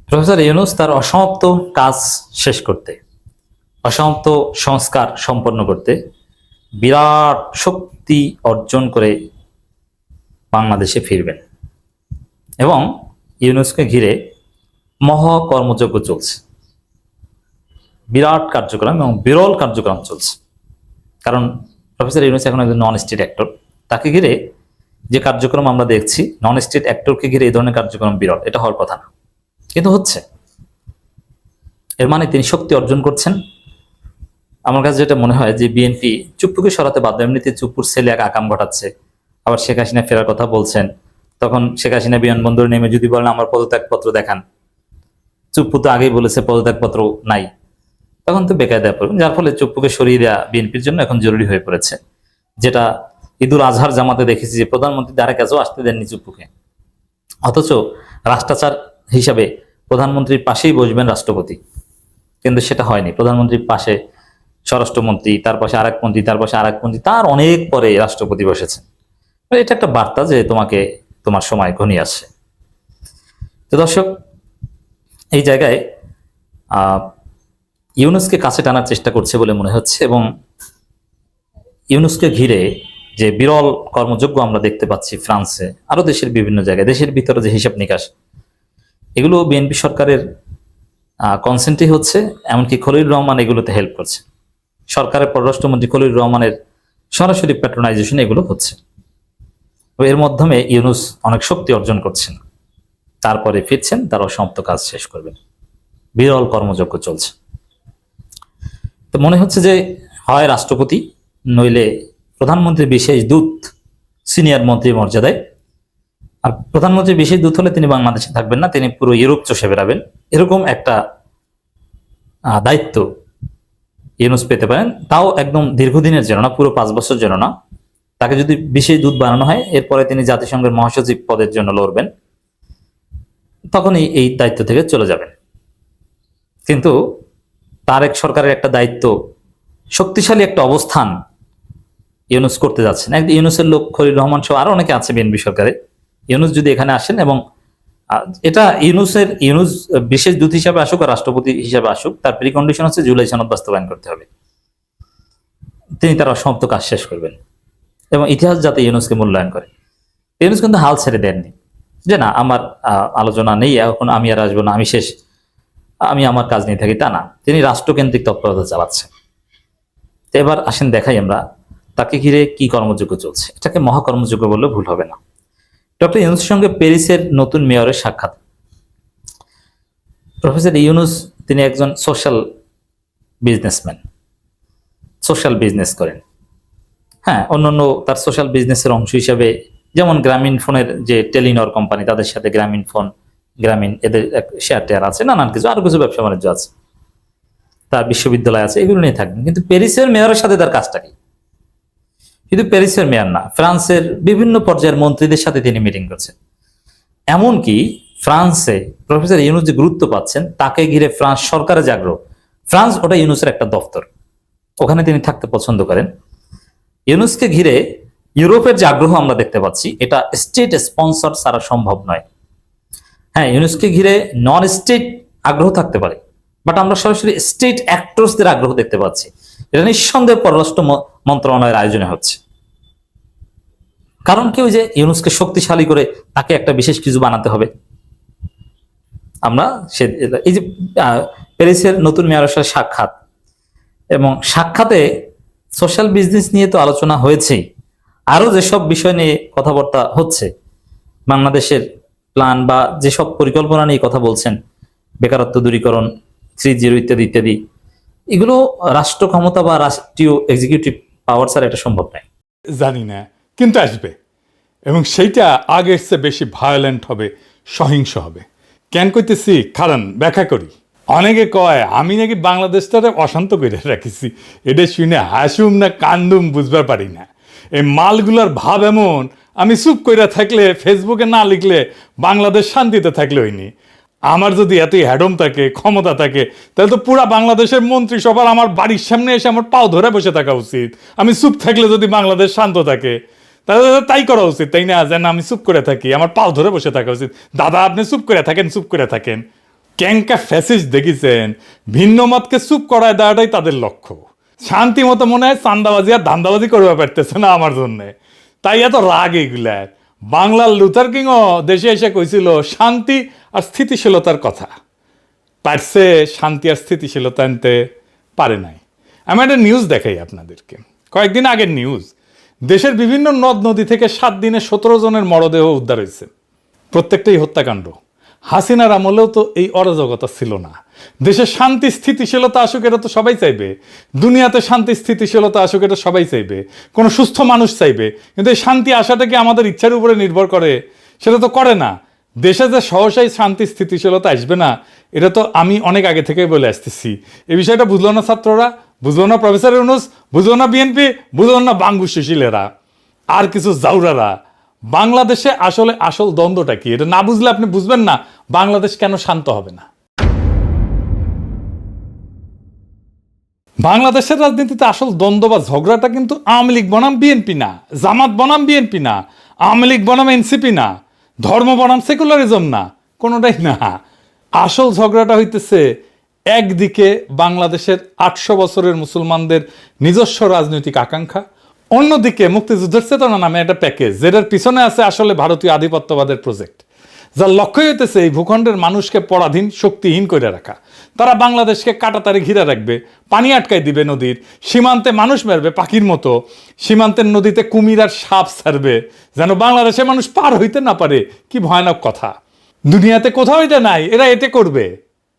Professor Yunus তার অসমাপ্ত কাজ শেষ করতে, অসমাপ্ত সংস্কার সম্পন্ন করতে বিরাট শক্তি অর্জন করে বাংলাদেশে ফিরবেন এবং ইউনূসকে ঘিরে মহা কর্মযজ্ঞ চলছে। বিরাট কার্যক্রম এবং বিরল কার্যক্রম চলছে, কারণ প্রফেসর ইউনূস এখন একজন নন স্টেট অ্যাক্টর। তাকে ঘিরে যে কার্যক্রম আমরা দেখছি, নন স্টেট অ্যাক্টরকে ঘিরে এই ধরনের কার্যক্রম বিরল, এটা হওয়ার কথা না, কিন্তু হচ্ছে। এর মানে তিনি শক্তি অর্জন করছেন। আমার কাছে যেটা মনে হয় যে বিএনপি চুপ্পুকে সরাতে বাধ্য। এমনিতে চুপ্পুর ছেলে এক আকাম ঘটাচ্ছে, আবার শেখ হাসিনা ফেরার কথা বলছেন। তখন শেখ হাসিনা বিমানবন্দরে নেমে যদি বলেন আমার পদত্যাগপত্র দেখান, চুপ্পু তো আগেই বলেছে পদত্যাগপত্র নাই, তখন তো বেকায়দায় পড়বেন। যার ফলে চুপ্পুকে সরিয়ে দেওয়া বিএনপির জন্য এখন জরুরি হয়ে পড়েছে। যেটা ঈদুল আজহার জামাতে দেখেছি যে প্রধানমন্ত্রী দ্বারা কাছেও আসতে দেননি চুপ্পুকে, অথচ রাষ্ট্রাচার হিসাবে প্রধানমন্ত্রীর পাশেই বসবেন রাষ্ট্রপতি, কিন্তু সেটা হয়নি। প্রধানমন্ত্রীর পাশে স্বরাষ্ট্রমন্ত্রী, তার পাশে আরেক মন্ত্রী, তার পাশে আরেক মন্ত্রী, তার অনেক পরে রাষ্ট্রপতি বসেছেন। এটা একটা বার্তা যে তোমার সময় ঘনিয়ে আসছে। তো দর্শক, এই জায়গায় ইউনূসকে কাছে টানার চেষ্টা করছে বলে মনে হচ্ছে, এবং ইউনূসকে ঘিরে যে বিরল কর্মযজ্ঞ আমরা দেখতে পাচ্ছি ফ্রান্সে, আরো দেশের বিভিন্ন জায়গায়, দেশের ভিতরে যে হিসাব নিকাশ, এগুলো বিএনপি সরকারের কনসেন্টই হচ্ছে। এমনকি খলিলুর রহমান এগুলোতে হেল্প করছে। সরকারের পররাষ্ট্রমন্ত্রী খলিলুর রহমানের সরাসরি প্যাট্রোনাইজেশন এগুলো হচ্ছে। এর মাধ্যমে ইউনূস অনেক শক্তি অর্জন করছেন, তারপরে ফিরছেন, তার অসমাপ্ত কাজ শেষ করবেন। বিরল কর্মযজ্ঞ চলছে। তো মনে হচ্ছে যে হয় রাষ্ট্রপতি, নইলে প্রধানমন্ত্রীর বিশেষ দূত, সিনিয়র মন্ত্রী মর্যাদায়। আর প্রধানমন্ত্রীর বিশেষ দূত হলে তিনি বাংলাদেশে থাকবেন না, তিনি পুরো ইউরোপ চষে বেড়াবেন। এরকম একটা দায়িত্ব ইউনূস পেতে পারেন, তাও একদম দীর্ঘদিনের জন্য না, পুরো 5 বছর জন্য না। তাকে যদি বিশেষ দূত বানানো হয়, এরপরে তিনি জাতিসংঘের মহাসচিব পদের জন্য লড়বেন, তখনই এই দায়িত্ব থেকে চলে যাবেন। কিন্তু তারেক সরকারের একটা দায়িত্ব, শক্তিশালী একটা অবস্থান ইউনূস করতে যাচ্ছেন। একদিন ইউনূসের লোক খলিল রহমান সহ আরো অনেকে আছে বিএনপি সরকারে। ইউনূস যদি এখানে আসেন, এবং এটা ইউনূস বিশেষ দূত হিসাবে আসুক আর রাষ্ট্রপতি হিসাবে আসুক, তার প্রিকন্ডিশন হচ্ছে জুলাই সনদ বাস্তবায়ন করতে হবে। তিনি তার অসমাপ্ত কাজ শেষ করবেন এবং ইতিহাস যাতে ইউনূসকে মূল্যায়ন করে। ইউনূস কিন্তু হাল ছেড়ে দেননি যে না, আমার আলোচনা নেই এখন, আমি আর আসবো না, আমি শেষ, আমি আমার কাজ নিয়ে থাকি, তা না। তিনি রাষ্ট্রকেন্দ্রিক তৎপরতা চালাচ্ছেন। এবার আসেন দেখাই আমরা তাকে ঘিরে কি কর্মযোগ্য চলছে। এটাকে মহাকর্মযোগ্য বললে ভুল হবে না। ডক্টর ইউনূসের সঙ্গে প্যারিসের নতুন মেয়রের সাক্ষাৎ। প্রফেসর ইউনূস তিনি একজন সোশ্যাল বিজনেসম্যান, সোশ্যাল বিজনেস করেন। হ্যাঁ, অন্যান্য তার সোশ্যাল বিজনেসের অংশ হিসাবে, যেমন গ্রামীণ ফোনের যে টেলিনর কোম্পানি, তাদের সাথে গ্রামীণ ফোন, গ্রামীণ এদের শেয়ার টেয়ার আছে, নানান কিছু, আরো কিছু ব্যবসা বাণিজ্য আছে, তার বিশ্ববিদ্যালয় আছে, এগুলো নিয়ে থাকবেন। কিন্তু প্যারিসের মেয়রের সাথে তার কাজটা কি? শুধু প্যারিসের মেয়র না, ফ্রান্সের বিভিন্ন পর্যায়ের মন্ত্রীদের সাথে তিনি মিটিং করছেন। এমনকি ফ্রান্সে প্রফেসর ইউনূস যে গুরুত্ব পাচ্ছেন, তাকে ঘিরে ফ্রান্স সরকারের যে আগ্রহ, ফ্রান্স ওটা ইউনূসের একটা দপ্তর, ওখানে তিনি থাকতে পছন্দ করেন। ইউনূসকে ঘিরে ইউরোপের যে আগ্রহ আমরা দেখতে পাচ্ছি, এটা স্টেট স্পন্সর ছাড়া সম্ভব নয়। হ্যাঁ, ইউনূসকে ঘিরে নন স্টেট আগ্রহ থাকতে পারে, বাট আমরা সরাসরি স্টেট অ্যাক্টরসদের আগ্রহ দেখতে পাচ্ছি। এটা নিঃসন্দেহে পররাষ্ট্র মন্ত্রণালয়ের আয়োজনে হচ্ছে। কারণ কি, ওই যে ইউনূসকে শক্তিশালী করে তাকে একটা বিশেষ কিছু বানাতে হবে। আমরা এই যে প্যারিসের নতুন মেয়রের সাথে সাক্ষাৎ, এবং সাক্ষাতে সোশ্যাল বিজনেস নিয়ে তো আলোচনা হয়েছেই, আরো যেসব বিষয় নিয়ে কথাবার্তা হচ্ছে, বাংলাদেশের প্ল্যান বা যেসব পরিকল্পনা নিয়ে কথা বলছেন, বেকারত্ব দূরীকরণ, 3.0 ইত্যাদি ইত্যাদি, এগুলো রাষ্ট্র ক্ষমতা বা রাষ্ট্রীয় এক্সিকিউটিভ পাওয়ার ছাড়া এটা সম্ভব নয়। জানি না, কিন্তু আসবে, এবং সেইটা আগের চেয়ে বেশি ভায়োলেন্ট হবে, সহিংস হবে। কেন কইতেছি কারণ ব্যাখ্যা করি। অনেকে কয় আমি নাকি বাংলাদেশটারে অশান্ত করে রাখিছি। এটা শুনে হাসুম না কান্দুম বুঝবার পারি না। এই মালগুলার ভাব এমন, আমি চুপ করে থাকলে, ফেসবুকে না লিখলে বাংলাদেশ শান্তিতে থাকলে হয়নি। আমার যদি এতই হ্যাডম থাকে, ক্ষমতা থাকে, তাহলে তো পুরা বাংলাদেশের মন্ত্রিসভার আমার বাড়ির সামনে এসে আমার পাও ধরে বসে থাকা উচিত। আমি চুপ থাকলে যদি বাংলাদেশ শান্ত থাকে, তাহলে তাই করা উচিত, তাই না? যেন আমি চুপ করে থাকি, আমার পাও ধরে বসে থাকা উচিত। দাদা আপনি চুপ করে থাকেন, চুপ করে থাকেন। ক্যাঙ্কা ফ্যাসিস্ট দেখেছেন, ভিন্ন মতকে চুপ করায় দেওয়াটাই তাদের লক্ষ্য। শান্তি মতো মনে হয় চান্দাবাজি আর ধান্দাবাজি করবে পারতেছে না আমার জন্যে, তাই এত রাগ এগুলার। বাংলার লুথার কিংও দেশে এসে কইছিল শান্তি আর স্থিতিশীলতার কথা, পারছে শান্তি আর স্থিতিশীলতা আনতে পারে নাই। আমি একটা নিউজ দেখাই আপনাদেরকে, কয়েকদিন আগের নিউজ। দেশের বিভিন্ন নদ নদী থেকে 7 দিনে 17 জনের মরদেহ উদ্ধার হয়েছে, প্রত্যেকটাই হত্যাকাণ্ড। হাসিনার আমলেও তো এই অরাজকতা ছিল না। দেশে শান্তি স্থিতিশীলতা আসুক, এটা তো সবাই চাইবে। দুনিয়াতে শান্তি স্থিতিশীলতা আসুক, এটা সবাই চাইবে, কোনো সুস্থ মানুষ চাইবে। কিন্তু এই শান্তি আসাটা কি আমাদের ইচ্ছার উপরে নির্ভর করে? সেটা তো করে না। দেশে যে সহসাই শান্তি স্থিতিশীলতা আসবে না, এটা তো আমি অনেক আগে থেকেই বলে আসতেছি। এই বিষয়টা বুঝলো না ছাত্ররা, বুঝলো না প্রফেসর ইউনূস, বুঝলো না বিএনপি, বুঝলো না বাঙ্গু সুশীলেরা আর কিছু জাউরারা। বাংলাদেশে আসলে আসল দ্বন্দ্বটা কি, এটা না বুঝলে আপনি বুঝবেন না বাংলাদেশ কেন শান্ত হবে না। বাংলাদেশের রাজনীতিতে আসল দ্বন্দ্ব বা ঝগড়াটা কিন্তু আওয়ামী লীগ বনাম বিএনপি না, জামাত বনাম বিএনপি না, আওয়ামী লীগ বনাম এনসিপি না, ধর্ম বনাম সেকুলারিজম না, কোনোটাই না। আসল ঝগড়াটা হইতেছে একদিকে বাংলাদেশের 800 বছরের মুসলমানদের নিজস্ব রাজনৈতিক আকাঙ্ক্ষা, অন্যদিকে মুক্তিযুদ্ধের চেতনা নামে একটা প্যাকেজ, যেটার পিছনে আছে আসলে ভারতীয় আধিপত্যবাদের প্রজেক্ট, যার লক্ষ্যই হইতেছে এই ভূখণ্ডের মানুষকে পরাধীন শক্তিহীন করে রাখা। তারা বাংলাদেশকে কাটাতারে ঘিরে রাখবে, পানি আটকায় দিবে নদীর, সীমান্তে মানুষ মারবে পাখির মতো, সীমান্তের নদীতে কুমির আর সাপ ছাড়বে যেন বাংলাদেশে মানুষ পার হইতে না পারে। কি ভয়ানক কথা! দুনিয়াতে কোথাও এটা নাই, এরা এতে করবে।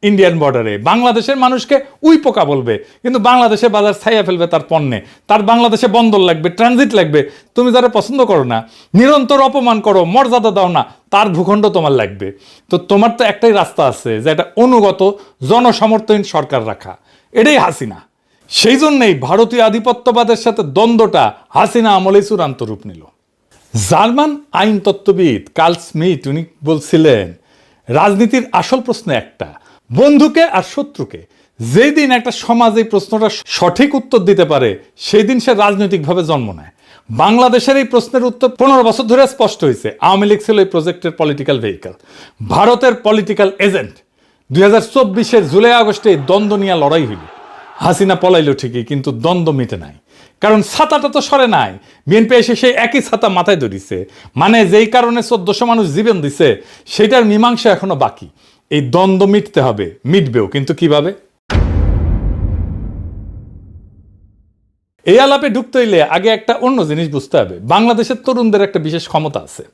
ইন্ডিয়ান বর্ডারে বাংলাদেশের মানুষকে উই পোকা বলবে, কিন্তু বাংলাদেশে বাজার ছাইয়া ফেলবে তার পণ্যে। তার বাংলাদেশে বন্দর লাগবে, ট্রানজিট লাগবে। তুমি যারা পছন্দ করো না, নিরন্তর অপমান করো, মর্যাদা দাও না, তার ভূখণ্ড তোমার লাগবে। তো তোমার তো একটাই রাস্তা আছে, যে এটা অনুগত জনসমর্থনহীন সরকার রাখা, এটাই হাসিনা। সেই জন্যই ভারতীয় আধিপত্যবাদের সাথে দ্বন্দ্বটা হাসিনা আমলেই চূড়ান্ত রূপ নিল। জার্মান আইন তত্ত্ববিদ কার্ল স্মিথ উনি বলছিলেন, রাজনীতির আসল প্রশ্ন একটা, বন্ধুকে আর শত্রুকে। যেই দিন একটা সমাজ এই প্রশ্নটা সঠিক উত্তর দিতে পারে, সেই দিন সে রাজনৈতিকভাবে জন্ম নেয়। বাংলাদেশের এই প্রশ্নের উত্তর 15 বছর ধরে স্পষ্ট হয়েছে। আওয়ামী লীগ ছিল এই প্রজেক্টের পলিটিক্যাল ভেহিকল, ভারতের পলিটিক্যাল এজেন্ট। 2024-এর জুলাই আগস্টে এই দ্বন্দ্ব নিয়ে লড়াই হইল। হাসিনা পলাইলো ঠিকই, কিন্তু দ্বন্দ্ব মিটে নাই, কারণ ছাতাটা তো সরে নাই। বিএনপি এসে সেই একই ছাতা মাথায় ধরিছে, মানে যেই কারণে 1400 মানুষ জীবন দিছে, সেটার মীমাংসা এখনো বাকি। এই দ্বন্দ্ব মিটতে হবে, মিটবেও, কিন্তু কিভাবে? এই আলাপে ঢুকতে হইলে আগে একটা অন্য জিনিস বুঝতে হবে। বাংলাদেশের তরুণদের একটা বিশেষ ক্ষমতা আছে।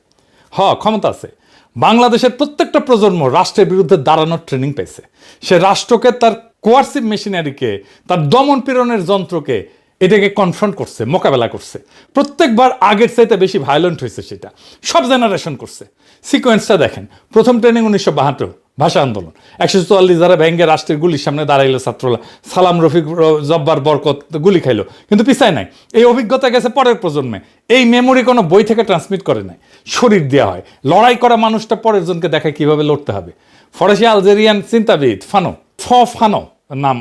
ক্ষমতা আছে। বাংলাদেশের প্রত্যেকটা প্রজন্ম রাষ্ট্রের বিরুদ্ধে দাঁড়ানোর ট্রেনিং পেয়েছে। সে রাষ্ট্রকে, তার কোয়ার্সিভ মেশিনারিকে, তার দমন পীড়নের যন্ত্রকে, এটাকে কনফ্রন্ট করছে, মোকাবেলা করছে। প্রত্যেকবার আগের চাইতে বেশি ভায়োলেন্ট হয়েছে, সেটা সব জেনারেশন করছে। সিকোয়েন্সটা দেখেন। প্রথম ট্রেনিং 1972 ভাষা আন্দোলন, 144 যারা ব্যাঙ্গে রাষ্ট্রের গুলির সামনে দাঁড়াইলো ছাত্ররা, সালাম, রফিক, জব্বার, বরকত গুলি খাইলো, কিন্তু পিছায় নাই। এই অভিজ্ঞতা গেছে পরের প্রজন্মে। এই মেমোরি কোনো বই থেকে ট্রান্সমিট করে নাই, শরীর দেওয়া হয়। লড়াই করা মানুষটা পরের জনকে দেখায় কিভাবে লড়তে হবে। ফরাসি আলজেরিয়ান চিন্তাবিদ ফানো নাম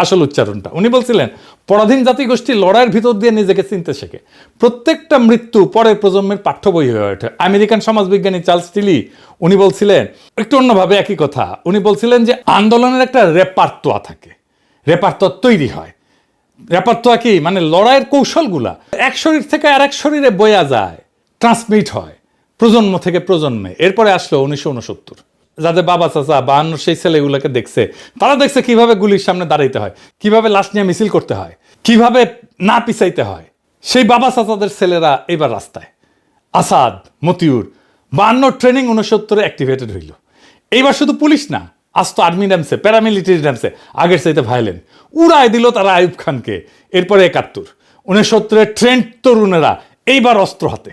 আসল উচ্চারণটা, উনি বলছিলেন, পরাধীন জাতিগোষ্ঠী লড়াইয়ের ভিতর দিয়ে নিজেকে চিনতে শেখে। প্রত্যেকটা মৃত্যু পরের প্রজন্মের পাঠ্য বই হয়ে ওঠে। আমেরিকান সমাজবিজ্ঞানী চার্লস টিলি উনি বলছিলেন একটু অন্যভাবে একই কথা। উনি বলছিলেন যে আন্দোলনের একটা রেপার্তোয়া থাকে, রেপার্তোয়া তৈরি হয়। রেপার্তোয়া কি মানে? লড়াইয়ের কৌশলগুলা এক শরীর থেকে আর এক শরীরে বয়া যায়, ট্রান্সমিট হয় প্রজন্ম থেকে প্রজন্মে। এরপরে আসলো 1969, যাদের বাবা চাচা 52 সেই ছেলেগুলোকে দেখছে, তারা দেখছে কিভাবে গুলির সামনে দাঁড়াইতে হয়, কিভাবে লাশ নিয়ে মিছিল করতে হয়, কিভাবে না পিছাইতে হয়। সেই বাবা চাচাদের ছেলেরা এবার রাস্তায়। আসাদ, মতিউর, 52 ট্রেনিং 69-এ অ্যাক্টিভেটেড হইল। এইবার শুধু পুলিশ না, আজ তো আর্মি নামছে, প্যারামিলিটারি নামছে, আগের চাইতে ভায়োলেন্ট। উড়াই দিল তারা আইয়ুব খানকে। এরপরে 71, 69-এ ট্রেন্ড তরুণেরা এইবার অস্ত্র হাতে।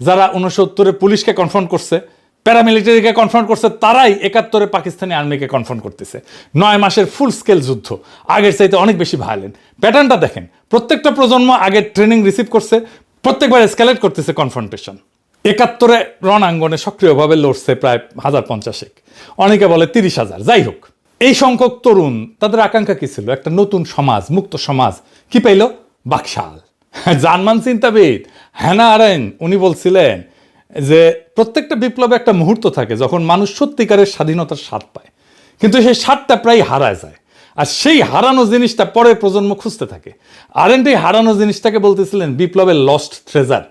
যারা 69-এ পুলিশকে কনফ্রন্ট করছে, প্যারামিলিটারিকে কনফ্রন্ট করছে, তারাই 71-এ পাকিস্তানি আর্মিকে কনফ্রন্ট করতেছে। 9 মাসের ফুল স্কেল যুদ্ধ, আগের চাইতে অনেক বেশি ভায়োলেন্ট। প্যাটার্নটা দেখেন, প্রত্যেকটা প্রজন্ম আগের ট্রেনিং রিসিভ করছে, প্রত্যেকবার এসকালেট করতেছে কনফ্রন্টেশন। 71-এ রণাঙ্গনে সক্রিয়ভাবে লড়ছে প্রায় 1050, অনেকে বলে 30,000। যাই হোক, এই সংখ্যক তরুণ, তাদের আকাঙ্ক্ষা কি ছিল? একটা নতুন সমাজ, মুক্ত সমাজ। কি পাইল? বাকশাল। জার্মান চিন্তাবিদ হ্যানা আরেন্ট উনি বলছিলেন যে প্রত্যেকটা বিপ্লবে একটা মুহূর্ত থাকে যখন মানুষ সত্যিকারের স্বাধীনতার স্বাদ পায়। কিন্তু সেই স্বাদটা প্রায় হারায় যায়। আর সেই হারানো জিনিসটা পরের প্রজন্ম খুঁজতে থাকে। আরেন্ট এই হারানো জিনিসটাকে বলতেছিলেন বিপ্লবের লস্ট ট্রেজার,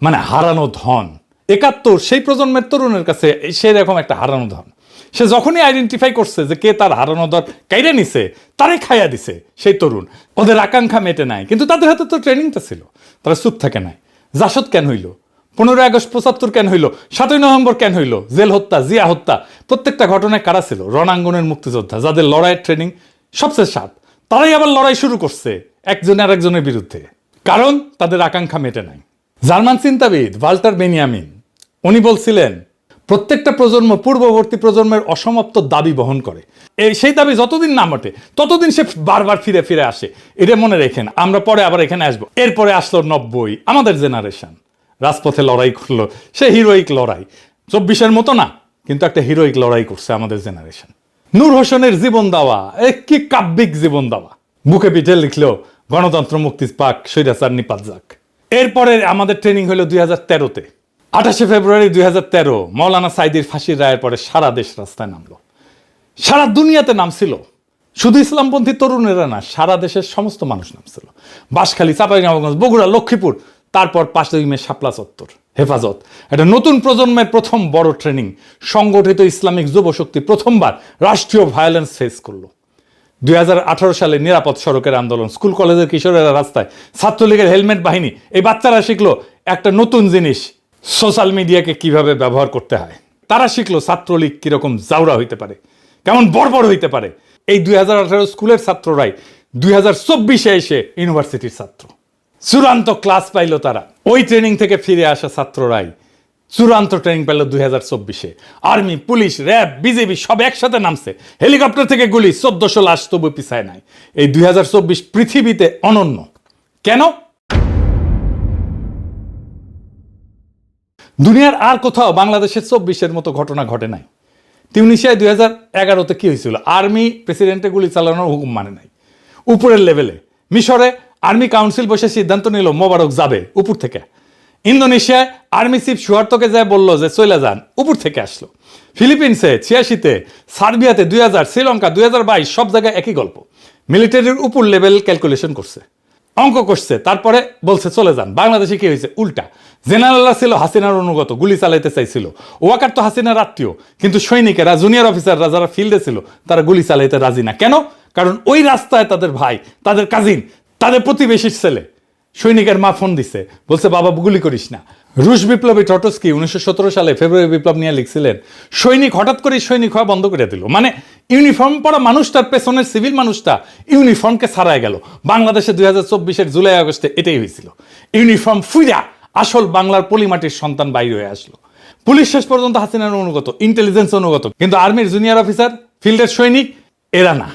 মানে হারানো ধন। 71 সেই প্রজন্মের তরুণের কাছে সেই রকম একটা হারানো ধন। সে যখনই আইডেন্টিফাই করছে যে কে তার হারানো ধন কাইরে নিছে, তারে খাইয়া দিছে সেই তরুণ। ওদের আকাঙ্ক্ষা মেটে নাই, কিন্তু তাদের হাতে তো ট্রেনিংটা ছিল, তারা চুপ থাকে নাই। জাসদ কেন হইল, 15ই আগস্ট 75 কেন হইল, 7ই নভেম্বর কেন হইল, জেল হত্যা, জিয়া হত্যা, প্রত্যেকটা ঘটনায় কারা ছিল? রণাঙ্গনের মুক্তিযোদ্ধা, যাদের লড়াইয়ের ট্রেনিং সবচেয়ে সাত। তারাই আবার লড়াই শুরু করছে একজন আর একজনের বিরুদ্ধে, কারণ তাদের আকাঙ্ক্ষা মেটে নাই। জার্মান চিন্তাবিদ ভাল্টার বেনিয়ামিন উনি বলছিলেন, প্রত্যেকটা প্রজন্ম পূর্ববর্তী প্রজন্মের অসমাপ্ত দাবি বহন করে। সেই দাবি যতদিন না মটে ততদিন সে বারবার ফিরে ফিরে আসে। এটা মনে রেখেন, আমরা পরে আবার এখানে আসবো। এরপরে আসলো 90, আমাদের জেনারেশন রাজপথে লড়াই করলো, সে হিরোইক লড়াই। 24-এর মতো না, কিন্তু একটা হিরোইক লড়াই করছে আমাদের জেনারেশন। নূর হোসেনের জীবন দেওয়া, কি কাব্যিক জীবন দেওয়া, বুকে পিঠে লিখলো গণতন্ত্র মুক্তি পাক, স্বৈরাচার নিপাত যাক। এরপরে আমাদের ট্রেনিং হলো 2013-তে। 28শে ফেব্রুয়ারি 2013 মৌলানা সাইদির ফাঁসির রায়ের পরে সারা দেশ রাস্তায় নামলো, সারা দুনিয়াতে নামছিল। শুধু ইসলামপন্থী তরুণেরা না, সারা দেশের সমস্ত মানুষ নামছিল। বাঁশখালী, চাঁপাইনবাবগঞ্জ, বগুড়া, লক্ষ্মীপুর, তারপর 5ই মে শাপলা চত্বর, হেফাজত। একটা নতুন প্রজন্মের প্রথম বড় ট্রেনিং। সংগঠিত ইসলামিক যুবশক্তি প্রথমবার রাষ্ট্রীয় ভায়োলেন্স ফেস করলো। 2018 সালে নিরাপদ সড়কের আন্দোলন, স্কুল কলেজের কিশোরেরা রাস্তায়, ছাত্রলীগের হেলমেট বাহিনী, এই বাচ্চারা শিখলো একটা নতুন জিনিস, সোশ্যাল মিডিয়াকে কিভাবে ব্যবহার করতে হয়। তারা শিখলো ছাত্রলীগ কিরকম জাউরা হইতে পারে, কেমন বর্বর হইতে পারে। এই 2018 স্কুলের ছাত্ররাই 2024-এ এসে ইউনিভার্সিটির ছাত্র। চূড়ান্ত ক্লাস পাইল তারা। ওই ট্রেনিং থেকে ফিরে আসা ছাত্ররাই চূড়ান্ত ট্রেনিং পেল 2024-এ। আর্মি, পুলিশ, র্যাব, বিজেপি সব একসাথে নামছে। হেলিকপ্টার থেকে গুলি, 1400 লাশ তবু পিছায় নাই। এই 2024 পৃথিবীতে অনন্য। কেন? দুনিয়ার আর কোথাও বাংলাদেশের 24-এর মতো ঘটনা ঘটে নাই। তিউনিসিয়ায় 2011-তে কি হয়েছিল? আর্মি প্রেসিডেন্টের গুলি চালানোর হুকুম মানে নাই, উপরের লেভেলে। মিশরে আর্মি কাউন্সিল বসে সিদ্ধান্ত নিল মোবারক যাবে, উপর থেকে। ইন্দোনেশিয়ায় আর্মি চিফ সুহার্তোকে যায় বললো যে চলে যান, উপর থেকে আসলো। ফিলিপিন্সে 86-তে, সার্বিয়াতে 2000, শ্রীলঙ্কা 2022, সব জায়গায় একই গল্প। মিলিটারির উপর লেভেল ক্যালকুলেশন করছে, অঙ্ক করছে, তারপরে বলছে চলে যান। বাংলাদেশে কি হয়েছে? উল্টা। জেনারেলরা ছিল হাসিনার অনুগত, গুলি চালাইতে চাইছিল। ওয়াকার তো হাসিনার আত্মীয়, কিন্তু সৈনিকেরা, জুনিয়র অফিসাররা যারা ফিল্ডে ছিল, তারা গুলি চালাইতে রাজি না। কেন? কারণ ওই রাস্তায় তাদের ভাই, তাদের কাজিন, তাদের প্রতিবেশীর ছেলে। সৈনিকের মা ফোন দিছে, বলছে বাবা গুলি করিস না। রুশ বিপ্লবী টটস্কি 1917 সালে ফেব্রুয়ারি বিপ্লব নিয়ে লিখছিলেন, সৈনিক হঠাৎ করে সৈনিক হওয়া বন্ধ করে দিল। মানে ইউনিফর্ম পরা মানুষটার পেছনের সিভিল মানুষটা ইউনিফর্মকে ছাড়ায় গেল। বাংলাদেশে 2024-এর জুলাই আগস্টে এটাই হয়েছিল। ইউনিফর্ম ফুইরা আসল বাংলার পলিমাটির সন্তান বাইরে হয়ে আসলো। পুলিশ শেষ পর্যন্ত হাসিনার অনুগত, ইন্টেলিজেন্স অনুগত, কিন্তু আর্মির জুনিয়র অফিসার, ফিল্ডের সৈনিক এরা না।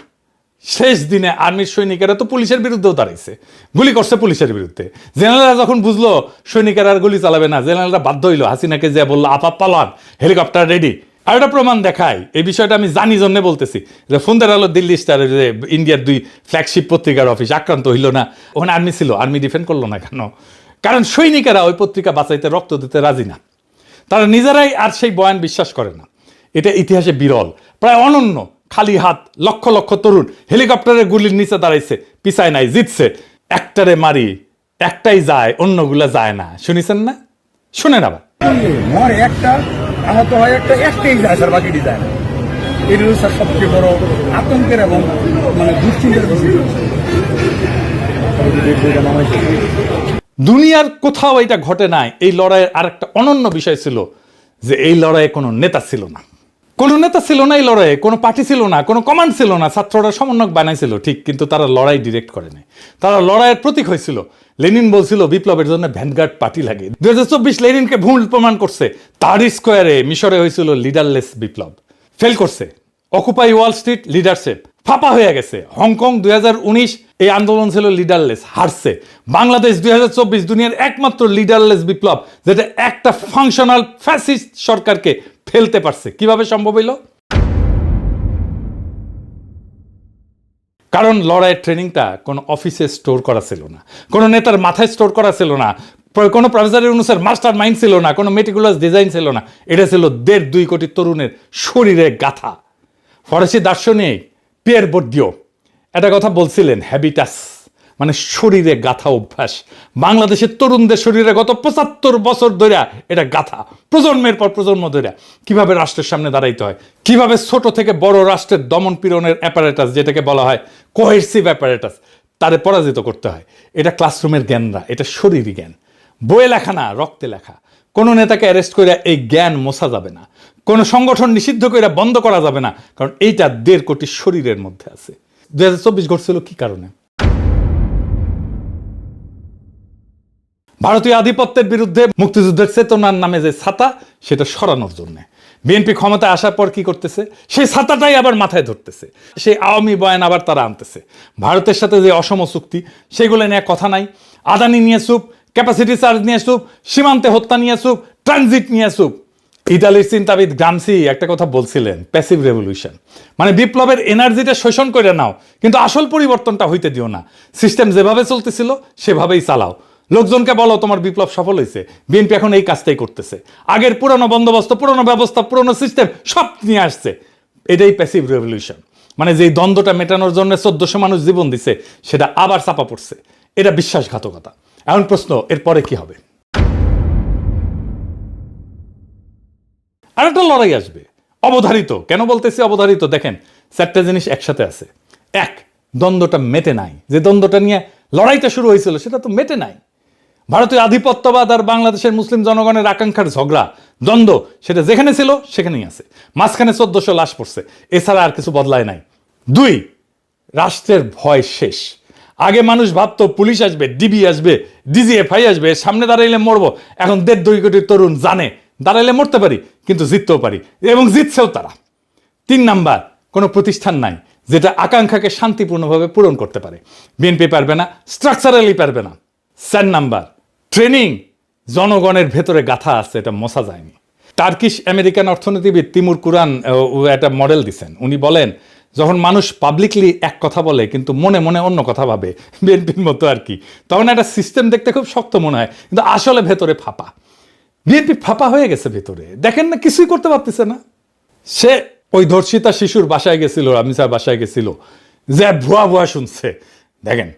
শেষ দিনে আর্মির সৈনিকেরা তো পুলিশের বিরুদ্ধেও দাঁড়াইছে, গুলি করছে পুলিশের বিরুদ্ধে। জেনারেলরা যখন বুঝলো সৈনিকেরা আর গুলি চালাবে না, জেনারেলরা বাধ্য হইলো, হাসিনাকে যে বললো আপা পালান, হেলিকপ্টার রেডি। আর একটা প্রমাণ দেখায়, এই বিষয়টা আমি জানি জন্য বলতেছি, যে ফোনদের আলো দিল্লি স্টার, যে ইন্ডিয়ার 2 ফ্ল্যাগশিপ পত্রিকার অফিস আক্রান্ত হইল না, ওখানে আর্মি ছিল, আর্মি ডিফেন্ড করলো না কেন? কারণ সৈনিকেরা ওই পত্রিকা বাঁচাইতে, রক্ত দিতে রাজি না। তারা নিজেরাই আর সেই বয়ান বিশ্বাস করে না। এটা ইতিহাসে বিরল, প্রায় অনন্য। খালি হাত লক্ষ লক্ষ তরুণ হেলিকপ্টারের গুলির নিচে দাঁড়াইছে, পিছায় নাই, জিতছে। একটারে মারি, একটাই যায়, অন্যগুলা যায় না। শুনিছেন না? শুনেন আবার। মরে একটা, আহত হয় একটা, একটাই যায় স্যার, বাকিটি যায় না। এটা স্যার সবচেয়ে বড় আতঙ্কের এবং মানে দুশ্চিন্তার বিষয়। দুনিয়ার কোথাও এটা ঘটে নাই। এই লড়াইয়ের আর একটা অনন্য বিষয় ছিল যে এই লড়াইয়ে কোনো নেতা ছিল না, কোনো নেতা ছিল না এই লড়াইয়ে, কোনো পার্টি ছিল না, কোনো কমান্ড ছিল না। ছাত্ররা সমন্বয়ক বানাইছিল ঠিক, কিন্তু তারা লড়াই ডিরেক্ট করে নাই। তারা লড়াইয়ের প্রতীক হয়েছিল। লেনিন বলছিল বিপ্লবের জন্য ভ্যানগার্ড পার্টি লাগে। 2024 লেনিনকে ভুল প্রমাণ করছে। তাহরির স্কোয়ারে মিশরে হয়েছিল লিডারলেস বিপ্লব, ফেল করছে। অকুপাই ওয়াল স্ট্রিট, লিডারশিপ ফাঁপা হয়ে গেছে। হংকং 2019 এই আন্দোলন ছিল লিডারলেস, হারছে। বাংলাদেশ 2024 দুনিয়ার একমাত্র লিডারলেস বিপ্লব, যেটা একটা ফাংশনাল ফ্যাসিস্ট সরকারকে ফেলতে পারছে। কিভাবে সম্ভব হইল? কারণ লড়াইয়ের ট্রেনিংটা কোনো অফিসে স্টোর করা ছিল না, কোনো নেতার মাথায় স্টোর করা ছিল না, কোনো প্রফেসর ইউনূসের মাস্টার মাইন্ড ছিল না, কোনো মেটিকুলাস ডিজাইন ছিল না। এটা ছিল 1.5-2 কোটি তরুণের শরীরে গাথা। ফরাসি দার্শনিক পিয়ের বোর্ডিও একটা কথা বলছিলেন, হ্যাবিটাস মানে শরীরে গাথা অভ্যাস। বাংলাদেশের তরুণদের শরীরে গত ৭৫ বছর ধরে এটা গাথা, প্রজন্মের পর প্রজন্ম ধরে কিভাবে রাষ্ট্রের সামনে দাঁড়াইতে হয়, কিভাবে ছোট থেকে বড় রাষ্ট্রের দমন পীড়নের অ্যাপারেটাস, যেটাকে বলা হয় কোহেসিভ অ্যাপারেটাস, তারে পরাজিত করতে হয়। এটা ক্লাসরুমের জ্ঞান না, এটা শরীরী জ্ঞান, বইয়ে লেখা না, রক্তে লেখা। কোনো নেতাকে অ্যারেস্ট করে এই জ্ঞান মোছা যাবে না, কোনো সংগঠন নিষিদ্ধ করে বন্ধ করা যাবে না, কারণ এইটা ১.৫ কোটি শরীরের মধ্যে আছে। ২০২৪ ঘটছিল কি কারণে? ভারতীয় আধিপত্যের বিরুদ্ধে মুক্তিযুদ্ধের চেতনার নামে যে ছাতা, সেটা সরানোর জন্য বিএনপি ক্ষমতায় আসার পর কি করতেছে, সেই ছাতাটাই আবার মাথায় ধরতেছে, সেই আওয়ামী বয়ান আবার তারা আনতেছে। ভারতের সাথে যে অসম চুক্তি, সেগুলো নিয়ে কথা নাই। আদানি নিয়ে চুপ, ক্যাপাসিটি চার্জ নিয়ে চুপ, সীমান্তে হত্যা নিয়ে চুপ, ট্রানজিট নিয়ে চুপ। ইতালির চিন্তাবিদ গ্রামসি একটা কথা বলছিলেন, প্যাসিভ রেভলিউশন, মানে বিপ্লবের এনার্জিটা শোষণ করে নাও, কিন্তু আসল পরিবর্তনটা হইতে দিও না। সিস্টেম যেভাবে চলতেছিল সেভাবেই চালাও। লোকজনকে বলো তোমার বিপ্লব সফল হয়েছে। বিএনপি এখন এই কাজটাই করতেছে। আগের পুরনো বন্দোবস্ত, পুরনো ব্যবস্থা, পুরনো সিস্টেম সব নিয়ে আসছে। এটাই প্যাসিভ রেভলিউশন, মানে যেই দ্বন্দ্বটা মেটানোর জন্য ১৪০০ মানুষ জীবন দিছে, সেটা আবার চাপা পড়ছে। এটা বিশ্বাসঘাতকতা। এখন প্রশ্ন, এরপরে কি হবে? আর একটা লড়াই আসবে, অবধারিত। কেন বলতেছি অবধারিত? দেখেন, ৪টা জিনিস একসাথে আছে। এক, দ্বন্দ্বটা মেটে নাই। যে দ্বন্দ্বটা নিয়ে লড়াইটা শুরু হয়েছিল, সেটা তো মেটে নাই। ভারতীয় আধিপত্যবাদ আর বাংলাদেশের মুসলিম জনগণের আকাঙ্ক্ষার ঝগড়া, দ্বন্দ্ব, সেটা যেখানে ছিল সেখানেই আছে। মাঝখানে ১৪০০ লাশ পড়ছে, এছাড়া আর কিছু বদলায় নাই। ২, রাষ্ট্রের ভয় শেষ। আগে মানুষ ভাবতো পুলিশ আসবে, ডিবি আসবে, ডিজিএফআই আসবে, সামনে দাঁড়াইলে মরবো। এখন ১.৫-২ কোটি তরুণ জানে দাঁড়াইলে মরতে পারি, কিন্তু জিততেও পারি, এবং জিতছেও তারা। ৩ নাম্বার, কোনো প্রতিষ্ঠান নাই যেটা আকাঙ্ক্ষাকে শান্তিপূর্ণভাবে পূরণ করতে পারে। বিএনপি পারবে না, স্ট্রাকচারালি পারবে না। ৪ নাম্বার, ট্রেনিং জনগণের ভেতরে গাথা আছে, এটা মোছা যায়নি। টার্কিশ আমেরিকান অর্থনীতিবিদ তিমুর কুরান একটা মডেল দিচ্ছেন। উনি বলেন, যখন মানুষ পাবলিকলি এক কথা বলে কিন্তু মনে মনে অন্য কথা ভাবে, বিএনপির মতো আর কি, তখন একটা সিস্টেম দেখতে খুব শক্ত মনে হয়, কিন্তু আসলে ভেতরে ফাঁপা। বিএনপি ফাঁপা হয়ে গেছে ভেতরে, দেখেন না, কিছুই করতে পারতেছে না। সে ওই ধর্ষিতা শিশুর বাসায় গেছিল, রামিসার বাসায় গেছিল, যে ভুয়া ভুয়া শুনছে, দেখেন।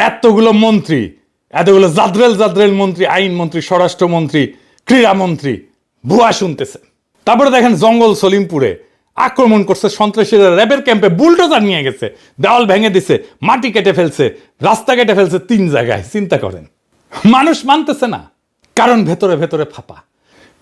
এতগুলো মন্ত্রী, এতগুলো জাদ্রেল মন্ত্রী, আইনমন্ত্রী, স্বরাষ্ট্রমন্ত্রী, ক্রীড়ামন্ত্রী ভুয়া শুনতেছে। তারপরে দেখেন জঙ্গল সলিমপুরে আক্রমণ করছে সন্ত্রাসীরা, র্যাবের ক্যাম্পে বুলডোজার নিয়ে গেছে, দেওয়াল ভেঙে দিছে, মাটি কেটে ফেলছে, রাস্তা কেটে ফেলছে 3 জায়গায়। চিন্তা করেন, মানুষ মানতেছে না, কারণ ভেতরে ভেতরে ফাঁপা।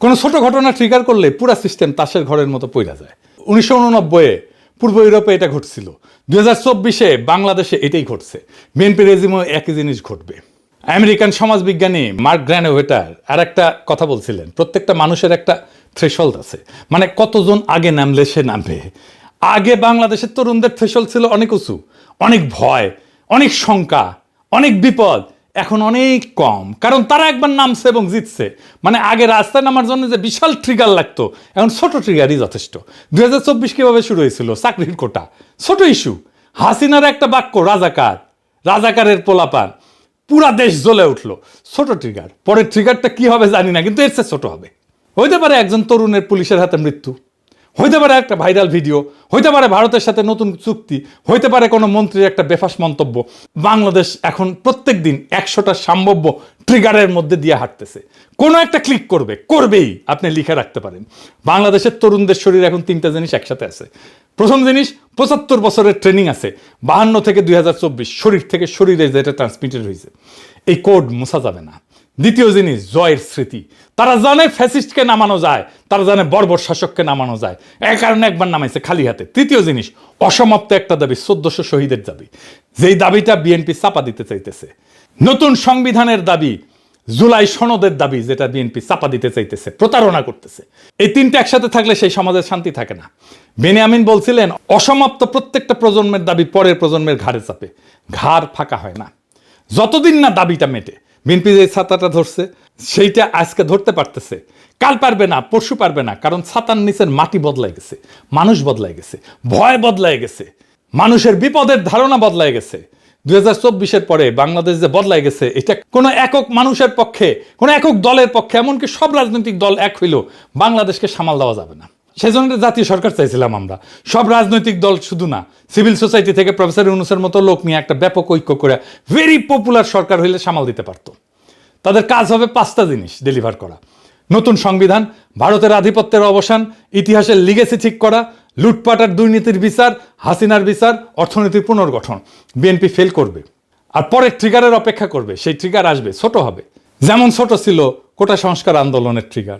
কোনো ছোট ঘটনা ট্রিগার করলে পুরা সিস্টেম তাসের ঘরের মতো পইরা যায়। ১৯৮৯-এ পূর্ব ইউরোপে এটা ঘটছিল, ২০২৪-এ বাংলাদেশে এটাই ঘটছে। বিএনপি রেজিমেও একই জিনিস ঘটবে। আমেরিকান সমাজবিজ্ঞানী মার্ক গ্র্যানোভেটার আর একটা কথা বলছিলেন, প্রত্যেকটা মানুষের একটা থ্রেশহোল্ড আছে, মানে কতজন আগে নামলে সে নামবে। আগে বাংলাদেশের তরুণদের থ্রেশহোল্ড ছিল অনেক উঁচু, অনেক ভয়, অনেক শঙ্কা, অনেক বিপদ। এখন অনেক কম, কারণ তারা একবার নামছে এবং জিতছে। মানে আগে রাস্তায় নামার জন্য যে বিশাল ট্রিগার লাগতো, এখন ছোট ট্রিগারই যথেষ্ট। ২০২৪ কিভাবে শুরু হয়েছিল? চাকরির কোটা, ছোট ইস্যু। হাসিনার একটা বাক্য, রাজাকার, রাজাকারের পোলাপান, পুরা দেশ জ্বলে উঠলো, ছোট ট্রিগার। পরের ট্রিগারটা কি হবে জানি না, কিন্তু এর চেয়ে ছোট হবে। হইতে পারে একজন তরুণের পুলিশের হাতে মৃত্যু, হইতে পারে একটা ভাইরাল ভিডিও, হইতে পারে ভারতের সাথে নতুন চুক্তি, হইতে পারে কোনো মন্ত্রীর একটা বেফাস মন্তব্য। বাংলাদেশ এখন প্রত্যেক দিন ১০০টা সম্ভাব্য ট্রিগারের মধ্যে দিয়ে হাঁটতেছে। কোনো একটা ক্লিক করবেই, আপনি লিখে রাখতে পারেন। বাংলাদেশের তরুণদের শরীরে এখন 3টা জিনিস একসাথে আছে। প্রথম জিনিস, ৭৫ বছরের ট্রেনিং আছে, ৫২ থেকে ২০২৪, শরীর থেকে শরীরে যেটা ট্রান্সমিটেড হয়েছে, এই কোড মোছা যাবে না। দ্বিতীয় জিনিস, জয়ের স্মৃতি। তারা জানে ফ্যাসিস্টকে নামানো যায়, তারা জানে বর্বর শাসককে নামানো যায়, এই কারণে একবার নামাইছে খালি হাতে। তৃতীয় জিনিস, অসমাপ্ত একটা দাবি, ১৪০০ শহীদের দাবি, যেই দাবিটা বিএনপি চাপা দিতে চাইতেছে। নতুন সংবিধানের দাবি, জুলাই সনদের দাবি যেটা বিএনপি চাপা দিতে চাইতেছে, প্রতারণা করতেছে, এই তিনটা একসাথে থাকলে সেই সমাজের শান্তি থাকে না। বেনিয়ামিন বলছিলেন অসমাপ্ত প্রত্যেকটা প্রজন্মের দাবি পরের প্রজন্মের ঘাড়ে চাপে, ঘাড় ফাঁকা হয় না যতদিন না দাবিটা মেটে। বিএনপি যে ছাতাটা ধরছে সেইটা আজকে ধরতে পারতেছে, কাল পারবে না, পরশু পারবে না, কারণ ছাতার নিচের মাটি বদলাই গেছে, মানুষ বদলাই গেছে, ভয় বদলাই গেছে, মানুষের বিপদের ধারণা বদলাই গেছে। 2024-এর পরে বাংলাদেশ যে বদলাই গেছে, এটা কোনো একক মানুষের পক্ষে, কোনো একক দলের পক্ষে, এমনকি সব রাজনৈতিক দল এক হইলেও বাংলাদেশকে সামাল দেওয়া যাবে না। সেই জন্য জাতীয় সরকার চাইছিলাম আমরা, সব রাজনৈতিক দল শুধু না, সিভিল সোসাইটি থেকে প্রফেসর ইউনূসের মতো লোক নিয়ে একটা ব্যাপক ঐক্য করে ভেরি পপুলার সরকার হইলে সামাল দিতে পারতো। তাদের কাজ হবে 5টা জিনিস ডেলিভার করা: নতুন সংবিধান, ভারতের আধিপত্যের অবসান, ইতিহাসের লিগেসি ঠিক করা, লুটপাট আর দুর্নীতির বিচার, হাসিনার বিচার, অর্থনীতির পুনর্গঠন। বিএনপি ফেল করবে আর পরের ট্রিগারের অপেক্ষা করবে। সেই ট্রিগার আসবে, ছোট হবে, যেমন ছোট ছিল কোটা সংস্কার আন্দোলনের ট্রিগার।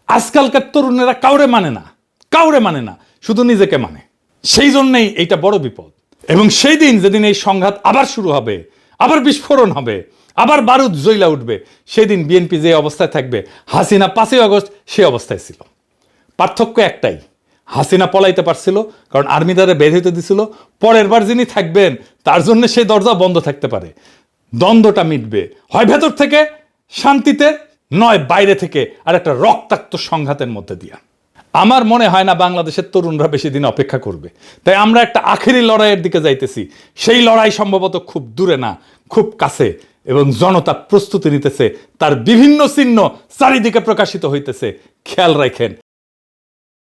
আজকালকার তরুণেরা কাউরে মানে না, শুধু নিজেকে মানে। সেই জন্যই এইটা বড় বিপদ। এবং সেই দিন যেদিন এই সংঘাত আবার শুরু হবে, আবার বিস্ফোরণ হবে, আবার বারুদ জ্বলা উঠবে, সেদিন বিএনপি যে অবস্থায় থাকবে হাসিনা 5ই আগস্ট সে অবস্থায় ছিল। পার্থক্য একটাই, হাসিনা পলাইতে পারছিল কারণ আর্মি দ্বারা বের হইতে দিছিল, পরের বার যিনি থাকবেন তার জন্য সেই দরজা বন্ধ থাকতে পারে। দ্বন্দ্বটা মিটবে হয় ভেতর থেকে শান্তিতে, নয় বাইরে থেকে আর একটা রক্তাক্ত সংঘাতের মধ্যে দিয়া। আমার মনে হয় না বাংলাদেশের তরুণরা বেশি দিন অপেক্ষা করবে। তাই আমরা একটা আখেরি লড়াইয়ের দিকে যাইতেছি। সেই লড়াই সম্ভবত খুব দূরে না, খুব কাছে, এবং জনতা প্রস্তুতি নিতেছে, তার বিভিন্ন চিহ্ন চারিদিকে প্রকাশিত হইতেছে। খেয়াল রাখেন,